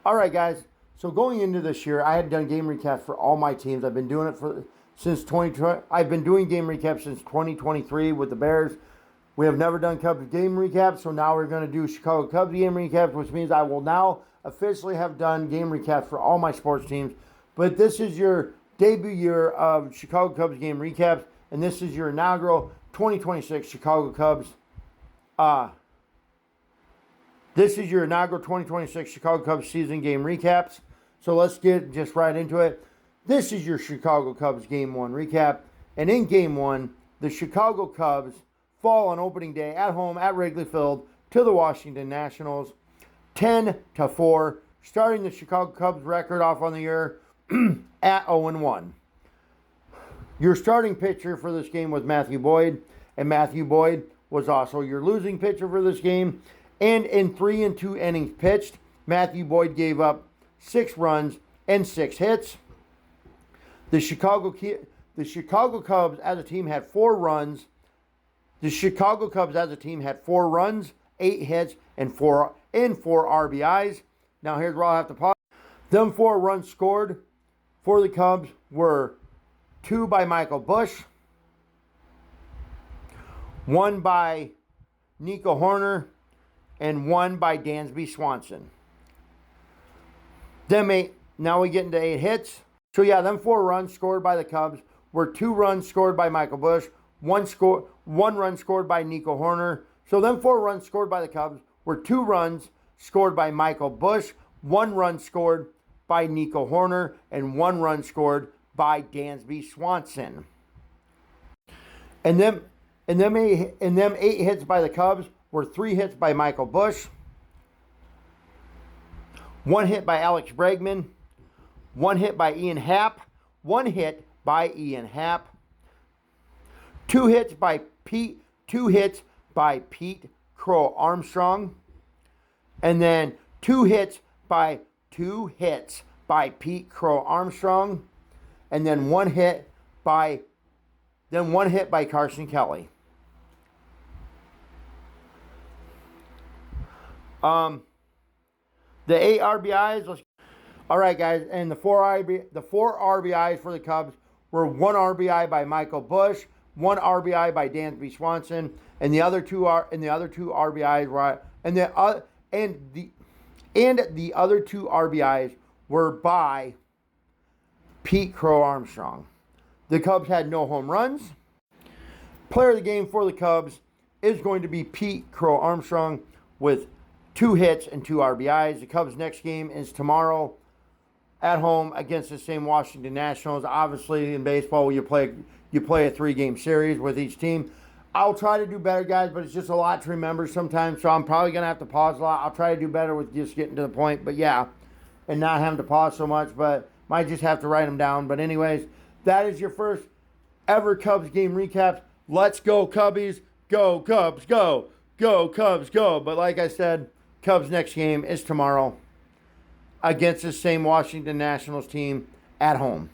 All right, guys. So going into this year, I had done game recaps for all my teams. I've been doing it since 2020. I've been doing game recaps since 2023 with the Bears. We have never done Cubs game recaps, so now we're going to do Chicago Cubs game recaps, which means I will now officially have done game recaps for all my sports teams. But this is your debut year of Chicago Cubs game recaps, and this is your inaugural 2026 Chicago Cubs. This is your inaugural 2026 Chicago Cubs season game recaps. So let's get just right into it. This is your Chicago Cubs Game 1 recap. And in Game 1, the Chicago Cubs fall on opening day at home at Wrigley Field to the Washington Nationals 10-4, starting the Chicago Cubs record off on the year at 0-1. Your starting pitcher for this game was Matthew Boyd, and Matthew Boyd was also your losing pitcher for this game. And in 3 2 innings pitched, Matthew Boyd gave up 6 runs and 6 hits. The Chicago Cubs as a team had 4 runs. The Chicago Cubs as a team had 4 runs, 8 hits, and 4 RBIs. Now here's where I'll have to pause. Them 4 runs scored for the Cubs were 2 by Michael Busch, 1 by Nico Hoerner, and 1 by Dansby Swanson. Now we get into 8 hits. So yeah, them 4 runs scored by the Cubs were 2 runs scored by Michael Busch, 1 run scored by Nico Hoerner. So them 4 runs scored by the Cubs were 2 runs scored by Michael Busch, 1 run scored by Nico Hoerner, and 1 run scored by Dansby Swanson. And them 8 hits by the Cubs were 3 hits by Michael Busch, 1 hit by Alex Bregman, 1 hit by Ian Happ, 2 hits by Pete Crow Armstrong, and then 2 hits by Pete Crow Armstrong, and then 1 hit by Carson Kelly. The 8 RBIs. All right, guys, and the 4 RBIs for the Cubs were 1 RBI by Michael Busch, 1 RBI by Dansby Swanson, and the other 2 RBIs were the other 2 RBIs were by Pete Crow Armstrong. The Cubs had no home runs. Player of the game for the Cubs is going to be Pete Crow Armstrong with 2 hits and 2 RBIs. The Cubs' next game is tomorrow at home against the same Washington Nationals. Obviously, in baseball, you play a 3-game series with each team. I'll try to do better, guys, but it's just a lot to remember sometimes, so I'm probably going to have to pause a lot. I'll try to do better with just getting to the point, but yeah, and not having to pause so much, but might just have to write them down. But anyways, that is your first ever Cubs game recap. Let's go, Cubbies. Go, Cubs, go. Go, Cubs, go. But like I said, Cubs' next game is tomorrow against the same Washington Nationals team at home.